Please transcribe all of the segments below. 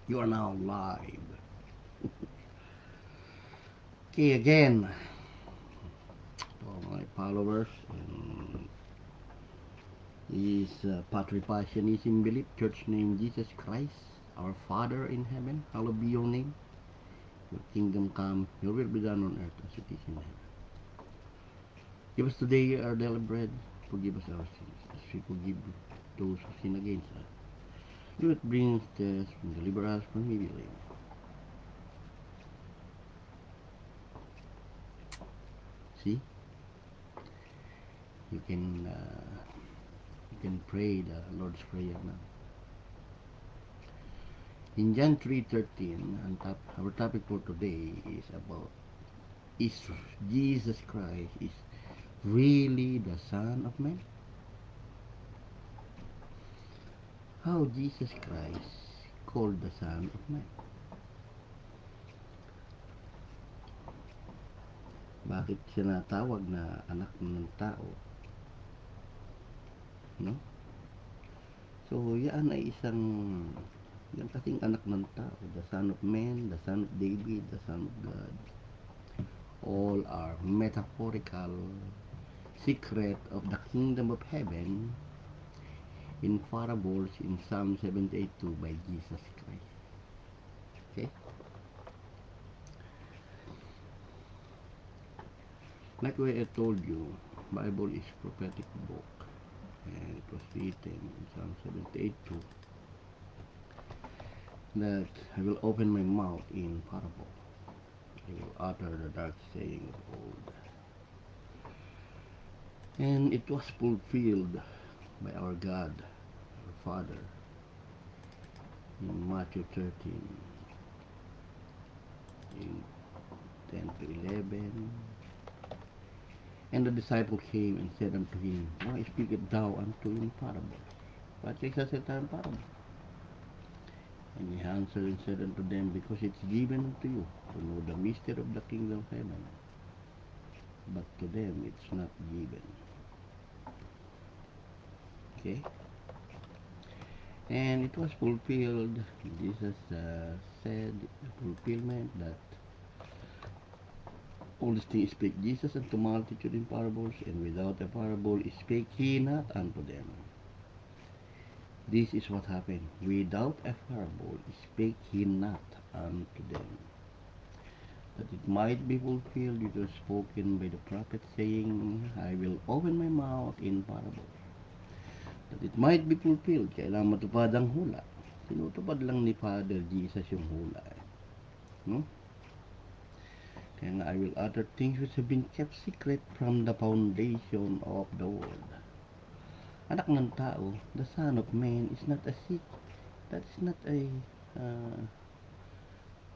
You are now live. Okay, again, to all my followers, and is Patripassionism Belief, Church name Jesus Christ, our Father in heaven, hallowed be your name. Your kingdom come, your will be done on earth as it is in heaven. Give us today our daily bread. Forgive us our sins, as we forgive those who sin against us. Do not bring us to test, and deliver us from evil. See, you can uh, you can pray the Lord's Prayer now. In John 3:13, our topic for today is about, is Jesus Christ is really the Son of Man? How Jesus Christ called the Son of Man? Bakit siya natawag na anak ng tao? No? So, yan ay yan kasing anak ng tao, the Son of Man, the Son of David, the Son of God. All are metaphorical secret of the kingdom of heaven in parables in Psalm 78:2 by Jesus Christ. Okay? Like what I told you, Bible is prophetic book, and it was written in Psalm 78:2 that I will open my mouth in parable. I will utter the dark saying of old. And it was fulfilled by our God, our Father, in Matthew 13, in 10 to 11. And the disciple came and said unto him, Why speakest thou unto in parables? Bakit nagsasalita in parables? And he answered and said unto them, Because it's given unto you to know the mystery of the kingdom of heaven, but to them it's not given. Okay? And it was fulfilled. Jesus said the fulfillment that all these things spake Jesus unto multitude in parables, and without a parable spake he not unto them. This is what happened. Without a parable spake he not unto them, that it might be fulfilled which was spoken by the prophet, saying, I will open my mouth in parables. That it might be fulfilled. Kailangan matupad ang hula. Tinutupad lang ni Father Jesus yung hula. No? Kaya nga, I will utter things which have been kept secret from the foundation of the world. Anak ng tao, the Son of Man is not a secret. That's not a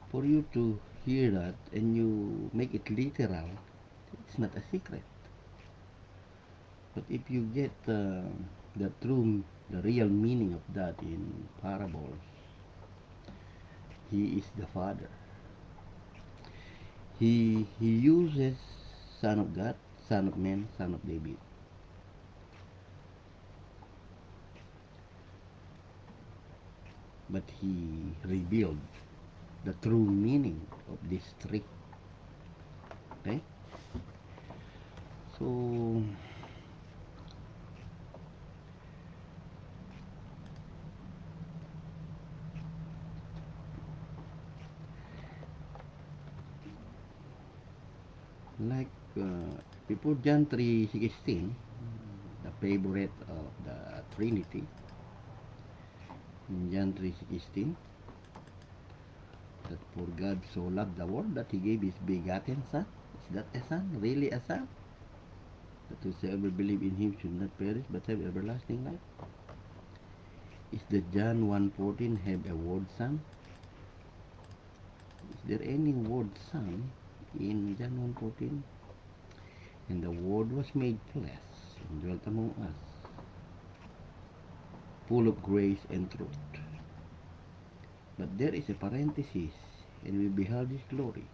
for you to hear that and you make it literal. It's not a secret. But if you get the real meaning of that in parables, he is the Father. He uses Son of God, Son of Man, Son of David. But he revealed the true meaning of these three. Okay? So, like before John 3:16, the favorite of the Trinity, in John 3:16, that for God so loved the world that he gave his begotten Son. Is that a son? Really a son? That whosoever believe in him should not perish but have everlasting life. Is the John 1:14 have a word son? Is there any word son in John 1:14? And the word was made flesh and dwelt among us, full of grace and truth. But there is a parenthesis, and we beheld his glory,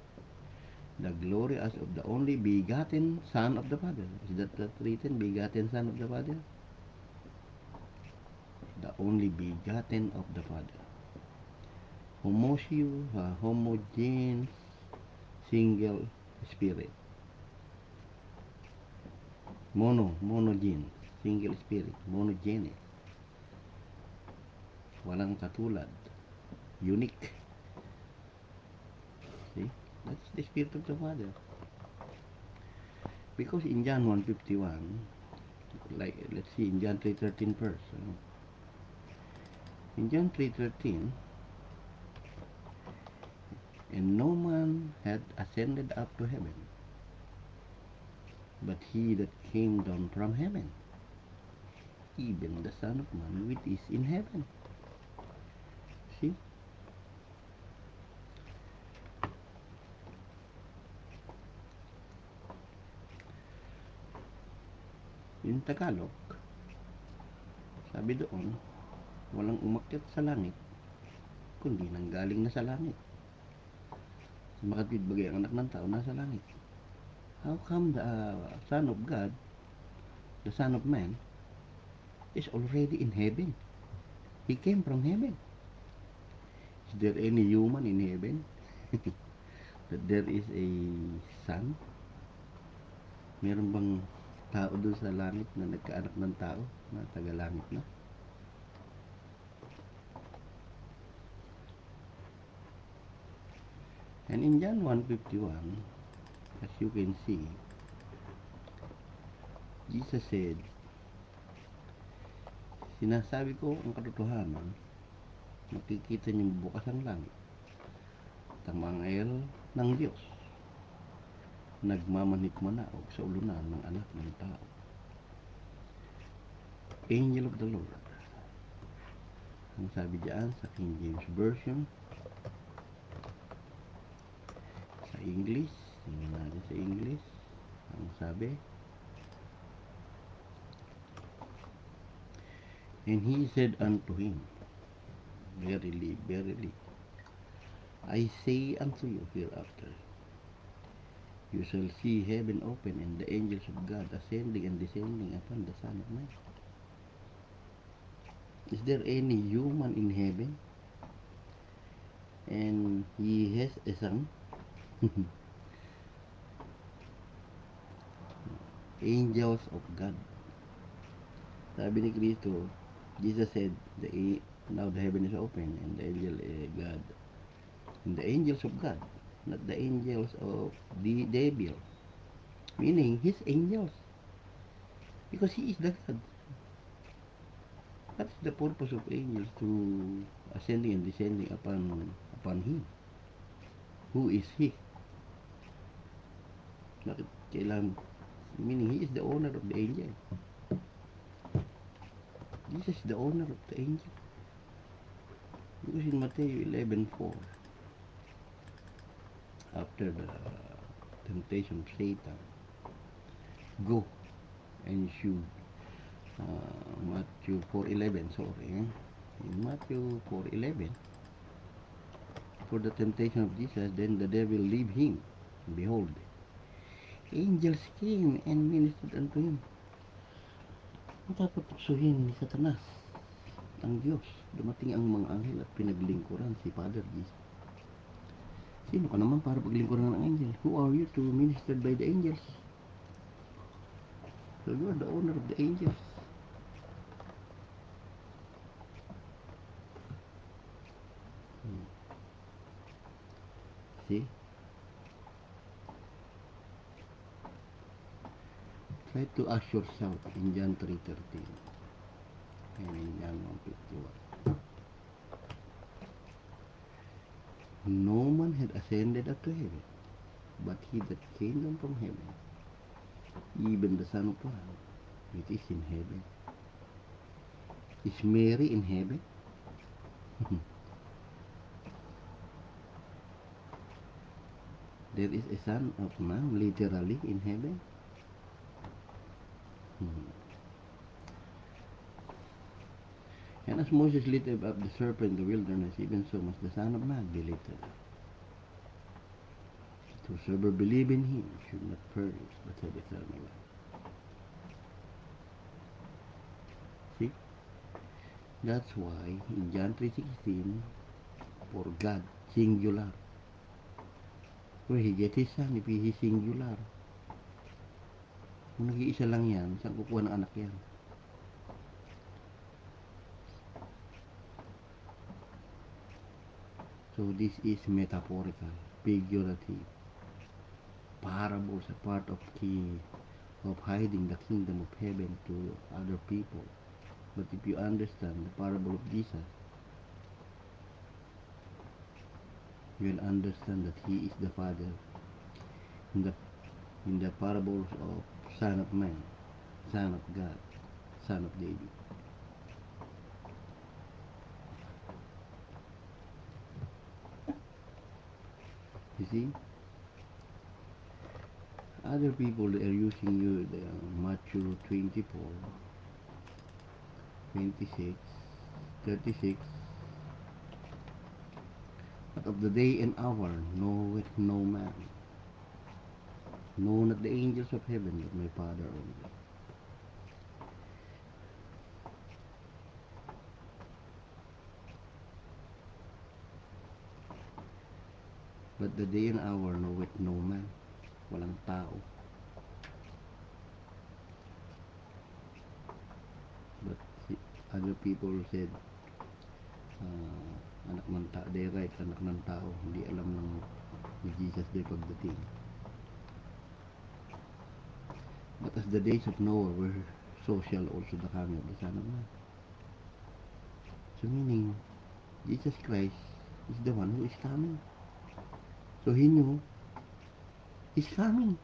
the glory as of the only begotten Son of the Father. Is that written, begotten Son of the Father? the only begotten of the Father. Homogeneous, single spirit. Monogenes, single spirit. Monogenes, walang katulad. Unique. See? That's the Spirit of the Father. Because in John 1:51, like let's see in John 3:13 first. In John 3:13, and no man had ascended up to heaven, but he that came down from heaven, even the Son of Man which is in heaven. See? In Tagalog, sabi doon, walang umakyat sa langit, kundi nanggaling na sa langit. Makatwid bagay ang anak ng tao nasa langit. How come the Son of God, the Son of Man, is already in heaven? He came from heaven. Is there any human in heaven? That there is a son? Meron bang tao doon sa langit na nagkaanak ng tao na taga-langit na? And in John 1:51, as you can see, Jesus said, sinasabi ko ang katotohanan, makikita niyo bukas ang langit at ang mga anghel ng Diyos nagmamanhik-manaog sa ulunan ng anak ng tao. Angel of the Lord. Ang sabi diyan sa King James Version, sa English, tingnan natin sa English, ang sabi, and he said unto him, verily, verily, I say unto you hereafter, you shall see heaven open and the angels of God ascending and descending upon the Son of Man. Is there any human in heaven? And he has a son? Angels of God. Sabi ni Cristo, Jesus said, now the heaven is open and the angel God. And the angels of God, not the angels of the devil. Meaning, his angels. Because he is the God. What's the purpose of angels to ascending and descending upon him? Who is he? Bakit kailangan? Meaning, he is the owner of the angel. Jesus is the owner of the angel. Because in Matthew 11:4, after the temptation of Satan, go and shoot Matthew 4:11, sorry. In Matthew 4:11, for the temptation of Jesus, then the devil leave him. Behold, angels came and ministered unto him. Matapos tuksuhin ni Satanas ang Diyos, dumating ang mga anghel at pinaglingkuran si Father Jesus. Sino ka naman para paglingkuran ng angel? Who are you to minister by the angels? So you are the owner of the angels. See? Try to ask yourself in John 3:13 and in John 1:51. No man had ascended up to heaven, but he that came down from heaven, even the Son of Man, which is in heaven. Is Mary in heaven? There is a Son of Man literally in heaven. And as Moses lifted up the serpent in the wilderness, even so must the Son of Man be lifted up. Whosoever believe in him should not perish, but have eternal life. See? That's why in John 3:16, for God, singular. Where He get His Son if He is singular? Kung nag-iisa lang yan, saan kukuha ng anak yan? So this is metaphorical, figurative. Parables are part of key of hiding the kingdom of heaven to other people. But if you understand the parable of Jesus, you will understand that He is the Father in the parables of Son of Man, Son of God, Son of David. You see, other people are using you the Matthew 24, 26, 36. But of the day and hour knoweth no man, no not the angels of heaven, but my Father only. But the day and hour knoweth no man, walang tao. But other people said, anak ng tao, they write anak ng tao, hindi alam ng ni Jesus day pagdating. But as the days of Noah were, so shall also the coming of the Son of Man. So meaning, Jesus Christ is the one who is coming. So he knew, he's coming.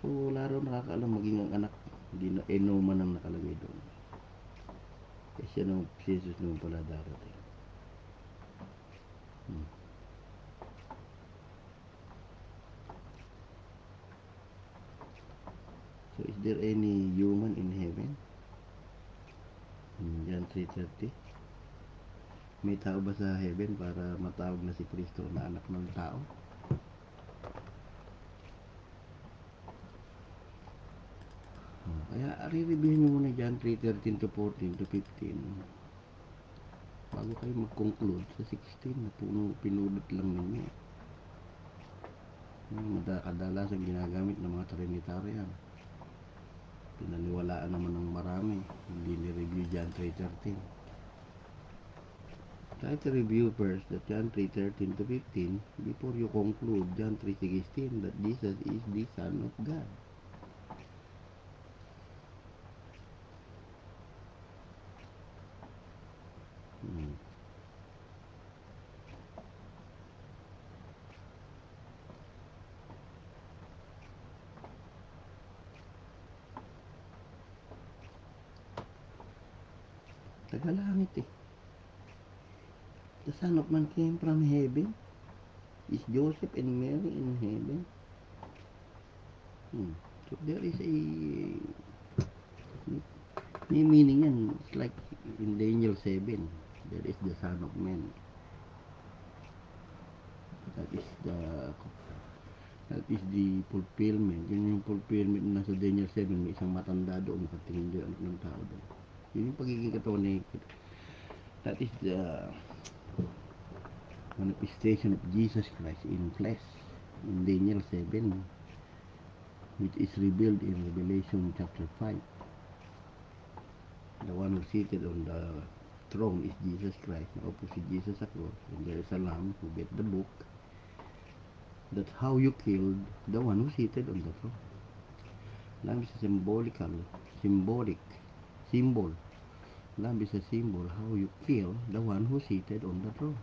So wala raw nakakaalam maging ang anak, hindi na man ang nakalagay doon. Kasi si Jesus naman pala darating. So is there any human in heaven? John 3:30. May tao ba sa heaven para matawag na si Kristo na anak ng tao? Kaya re-review nyo muna John 3:13 to 14 to 15 bago kayo mag-conclude sa 16 na pinulot lang ninyo. Kadalasan ginagamit ng mga Trinitarian. Pinaniwalaan naman ng marami, hindi ni-review John 3:13. Try to review first that John 3:13 to 15 before you conclude John 3:16 that Jesus is the Son of God. Tagalangit eh. The Son of Man came from heaven. Is Joseph and Mary in heaven? So there is a meaning yan. It's like in Daniel 7. There is the Son of Man. That is the fulfillment. Yun yung fulfillment na sa Daniel 7. May isang matanda doon. Nakatingin doon anak ng tao doon. Yun yung pagiging katawan ni that is the manifestation of Jesus Christ in flesh in Daniel 7, which is revealed in Revelation chapter 5. The one who seated on the throne is Jesus Christ. Opposite Jesus sa cross, and there is a lamb who get the book. That's how you killed the one who seated on the throne. Lamb is a symbolic symbol. Lamb is a symbol how you kill the one who seated on the throne.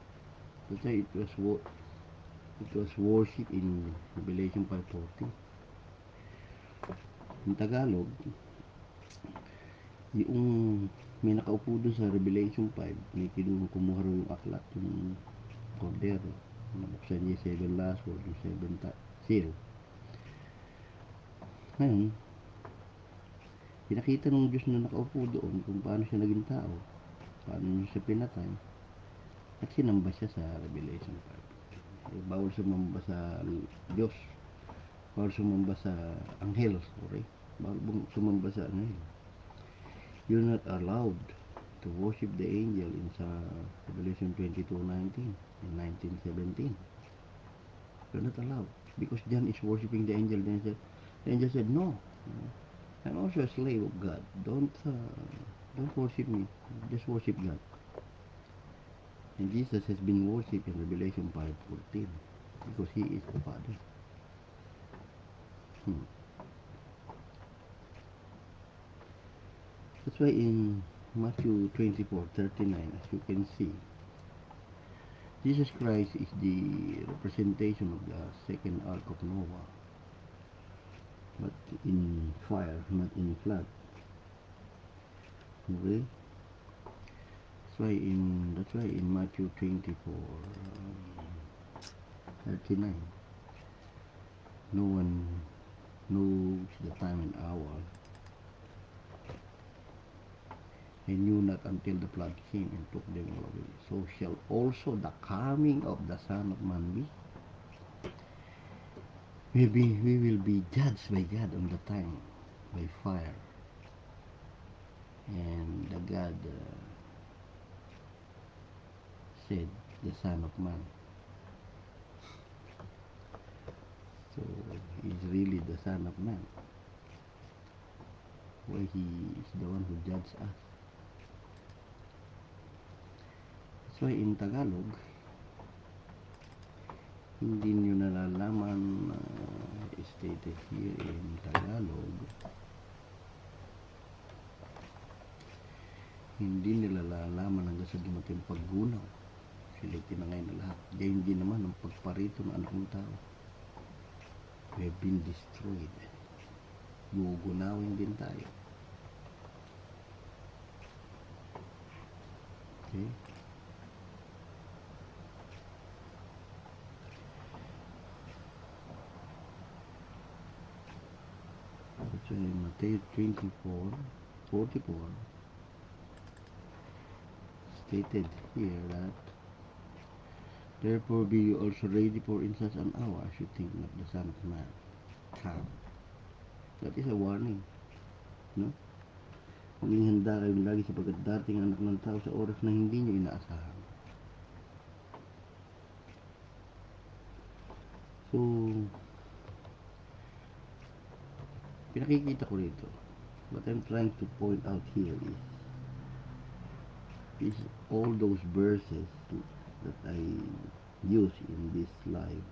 That's why it was worship in Revelation 5:40. In Tagalog, yung may nakaupo doon sa Revelation 5, may kumuha rin yung aklat, yung kordero. Nabuksan niya 7 last word, yung 7 seal. Ngayon, pinakita ng Diyos na nakaupo doon kung paano siya naging tao, paano siya pinatay, at sinamba siya sa Revelation 5. Bawal sumamba sa Diyos, bawal sumamba sa anghel, bawal sumamba sa anghel. You're not allowed to worship the angel in sa Revelation 22:19 in 1917. You're not allowed because John is worshiping the angel. Then the angel said, "No, I'm also a slave of God. Don't worship me. Just worship God." And Jesus has been worshipped in Revelation 5:14 because He is the Father. Hmm. That's why in Matthew 24:39, as you can see, Jesus Christ is the representation of the second ark of Noah, but in fire, not in flood. Okay? That's why in Matthew 24:39, no one knows the time and hour. They knew not until the flood came and took them all away. So shall also the coming of the Son of Man be. We will be judged by God on the time by fire. And the God said, the Son of Man. So he's really the Son of Man. Why he is the one who judges us. So in Tagalog, hindi nyo nalalaman stated here in Tagalog, hindi nila nalalaman hanggang sa dumating paggunaw. Sila tinangay na lahat. Gayon din naman ang pagparito ng anak ng tao. We have been destroyed. Gugunawin din tayo. Okay? So in Matthew 24:44 stated here that therefore be you also ready, for in such an hour as you think not the Son of Man come. That is a warning, no? Maging handa kayo lagi sapagkat dating anak ng tao sa oras na hindi nyo inaasahan. So pinakikita ko rito, what I'm trying to point out here is all those verses that I use in this life.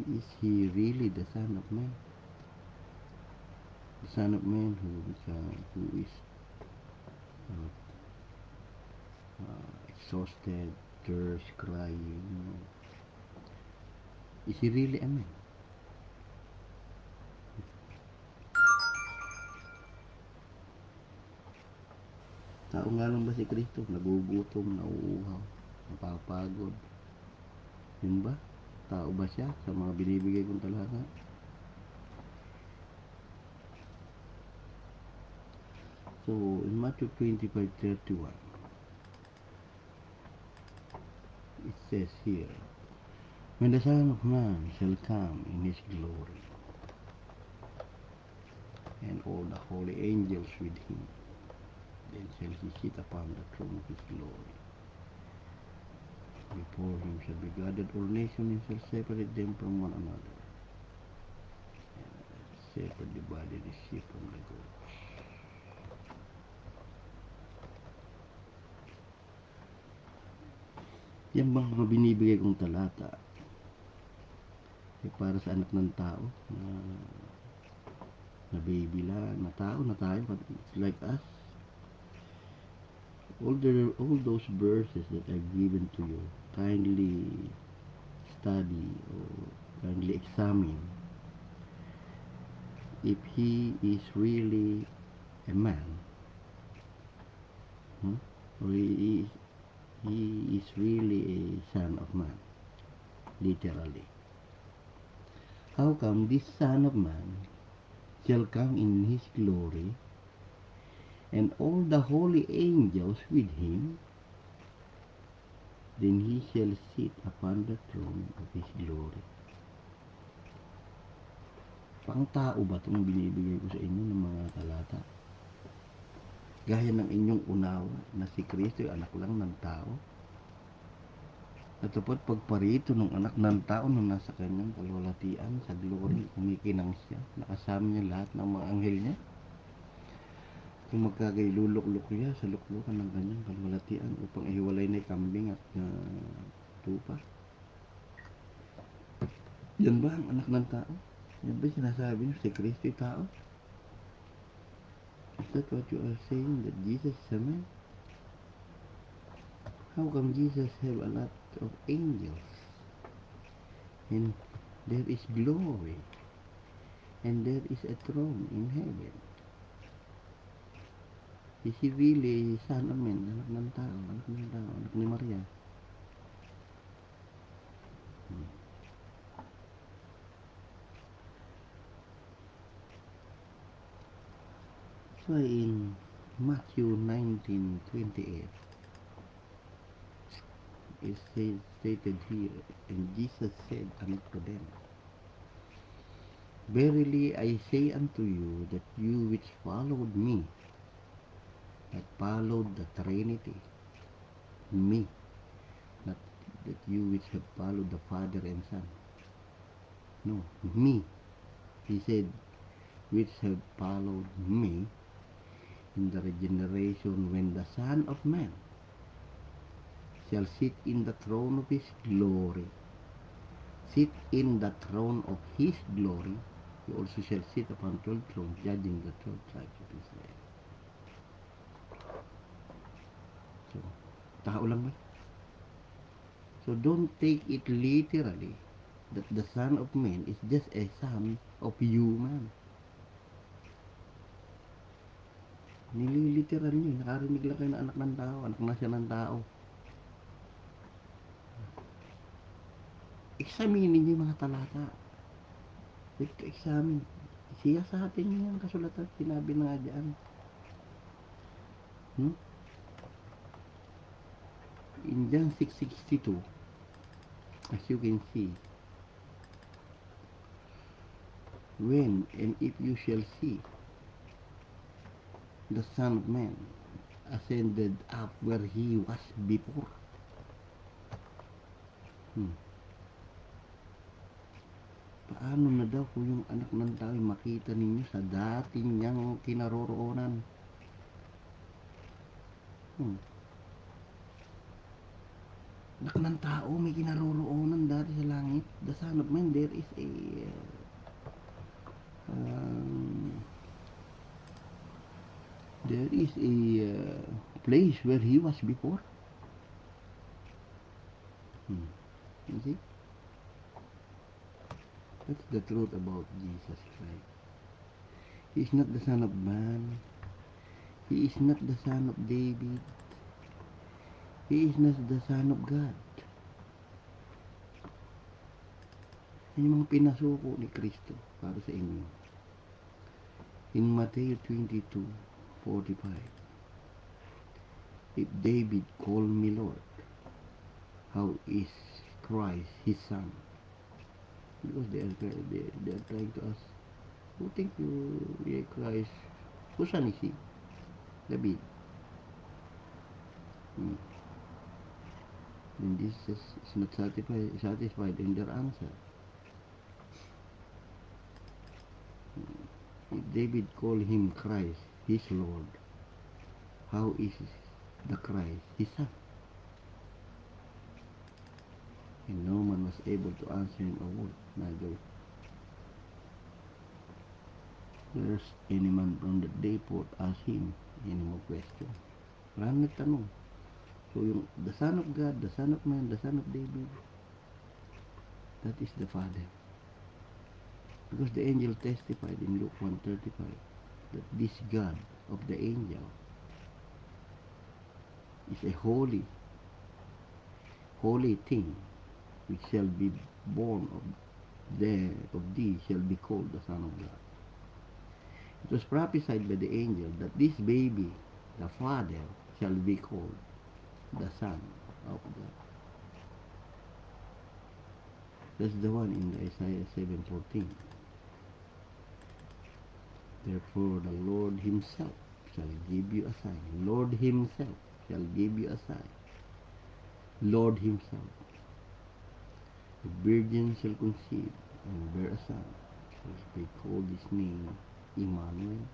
Is he really the Son of Man? The Son of Man who is exhausted, thirst, crying. Is he really a man? Tao nga lang ba si Kristo? Nagugutom, nauuhaw, napapagod. Yun ba? Tao ba siya sa mga binibigay kong talata? So, in Matthew 25:31, it says here, when the Son of Man shall come in his glory, and all the holy angels with him, then shall he sit upon the throne of his glory. Before him shall be gathered all nations, and shall separate them from one another, and separate the body of the sheep from the goats. Yan bang mga binibigay kong talata para sa anak ng tao na baby lang, na tao na tayo, like us? All those verses that I've given to you, kindly study or kindly examine if he is really a man, or he is really a Son of Man, literally. How come this Son of Man shall come in his glory, and all the holy angels with him, then he shall sit upon the throne of his glory? Pang tao ba itong binibigay ko sa inyo ng mga talata? Gaya ng inyong unawa na si Kristo ay anak lang ng tao. At dapat pagparito ng anak ng tao na nasa kanyang kalwalatian sa glory, kumikinang siya, nakasama niya lahat ng mga anghel niya. Kung magkagailulok-lok niya sa luklukan ng kanyang kalwalatian upang ihiwalay na kambing at tupa. Yan ba ang anak ng tao? Yan ba sinasabi niyo si Kristo ay tao? Is that what you are saying, that Jesus is a man? How come Jesus have a lot of angels? And there is glory. And there is a throne in heaven. Is he really son of man? Anak ng tao, anak ni Maria. So in Matthew 19:28, it is stated here, and Jesus said unto them, Verily I say unto you, that you which followed me, that followed the Trinity, me, not that you which have followed the Father and Son. No, me. He said, which have followed me in the regeneration when the Son of Man shall sit in the throne of his glory. Sit in the throne of his glory. He also shall sit upon 12 thrones, judging the 12 tribes of Israel. So, tao lang ba? So don't take it literally that the Son of Man is just a son of human. Nililiteral nyo. Nakarinig lang kayo na anak ng tao. Anak na siya ng tao. Examinin nyo yung mga talata. Wait to examine. Siya sa atin nyo yung kasulatan. Sinabi na nga dyan. In John 6:62, as you can see, when and if you shall see the Son of Man ascended up where he was before. Paano na daw kung yung anak ng tao makita ninyo sa dati niyang kinaroroonan? Anak ng tao may kinaroroonan dati sa langit. The Son of Man, there is a place where he was before. You see? That's the truth about Jesus Christ. He is not the Son of Man. He is not the Son of David. He is not the Son of God. Yan yung mga pinasuko ni Kristo para sa inyo. In Matthew 22:45, if David called me Lord, how is Christ his son? Because they are trying to ask, who think you are Christ? Whose son is he? David. And this is not satisfied in their answer. If David called him Christ, his Lord, how is the Christ his son? And no man was able to answer him a word, neither there's any man from that day forth ask him any more question. Marami nagtanong. So yung the Son of God, the Son of Man, the Son of David, that is the Father. Because the angel testified in Luke 1:35 that this God of the angel is a holy thing, which shall be born of thee shall be called the Son of God. It was prophesied by the angel that this baby, the Father, shall be called the Son of God. That's the one in Isaiah 7:14. Therefore the Lord himself shall give you a sign. Lord himself shall give you a sign. Lord himself. The virgin shall conceive and bear a son, shall they call his name Emmanuel.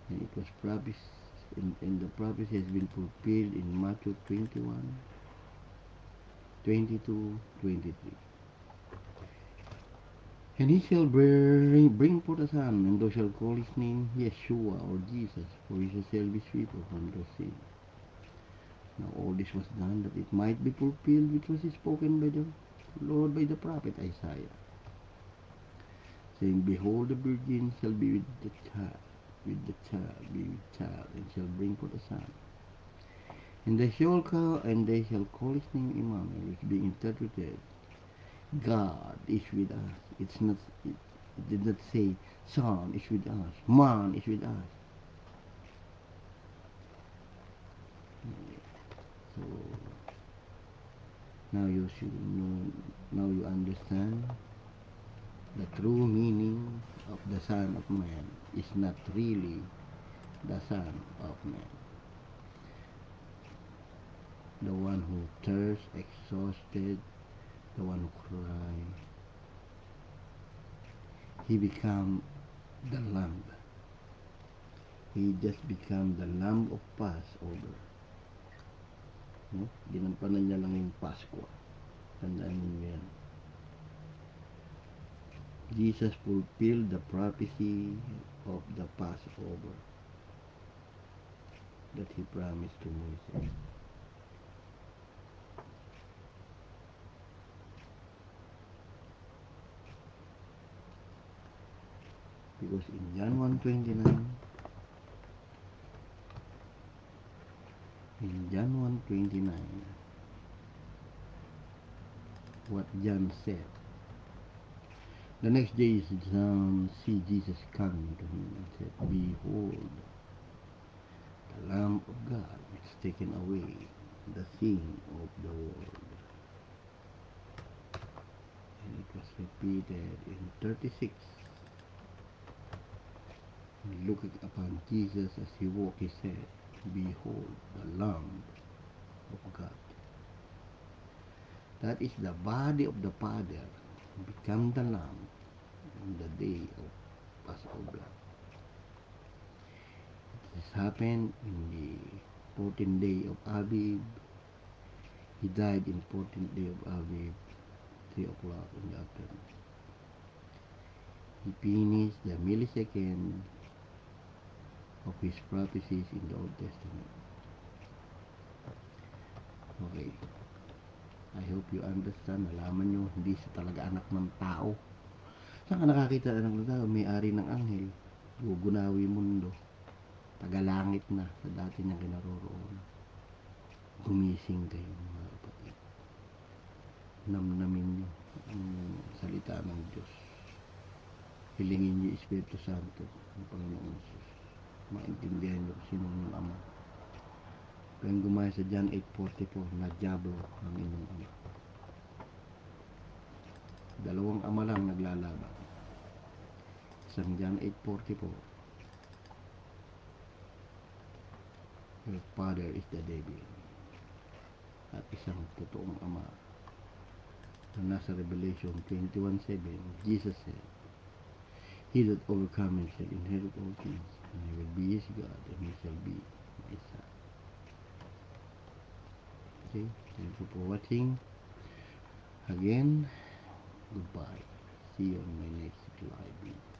And it was promised, and the prophecy has been fulfilled in Matthew 21, 22, 23. And he shall bring forth a son, and thou shalt call his name Yeshua, or Jesus, for he shall save his people from their sin. Now all this was done that it might be fulfilled which was spoken by the Lord by the prophet Isaiah, saying, Behold, the virgin shall be with child, and shall bring forth a son. And they shall call his name Emmanuel, which being interpreted, God is with us. It did not say son is with us, man is with us. So now you should know, now you understand the true meaning of the Son of Man is not really the Son of Man. The one who thirsts, exhausted, the one who cries, he become the lamb. He just become the lamb of Passover. No? Ginampanan niya lang yung Pasko. Tandaan niyo yan. Jesus fulfilled the prophecy of the Passover that he promised to Moses. Because in John 1:29, what John said, the next day John see Jesus coming to him and said, Behold, the Lamb of God which taken away the sin of the world. And it was repeated in 36. Looking upon Jesus as he walked, he said, Behold, the Lamb of God. That is the body of the Father become the Lamb on the day of Passover. This happened in the 14th day of Aviv. He died in 14th day of Aviv, 3 o'clock in the afternoon. He finished the millisecond of his prophecies in the Old Testament. Okay. I hope you understand. Nalaman nyo, hindi siya talaga anak ng tao. Saan ka nakakita anak ng tao? May-ari ng anghel. Gugunawi mundo. Tagalangit na sa dati niyang kinaroroon. Gumising kayo, mga kapatid. Namnamin nyo ang salita ng Diyos. Hilingin niyo Espiritu Santo ng Panginoon Jesus. Maintindihan niyo kung sino yung Ama. Kayong gumaya sa John 8:44 na Diablo ang inyong ama. Dalawang ama lang naglalaban. Isang John 8:44, your father is the devil. At isang totoong ama na nasa Revelation 21:7, Jesus said, He that overcometh shall inherit all things, and I will be his God, and he shall be my son. Okay, thank you for watching. Again, goodbye. See you on my next live video.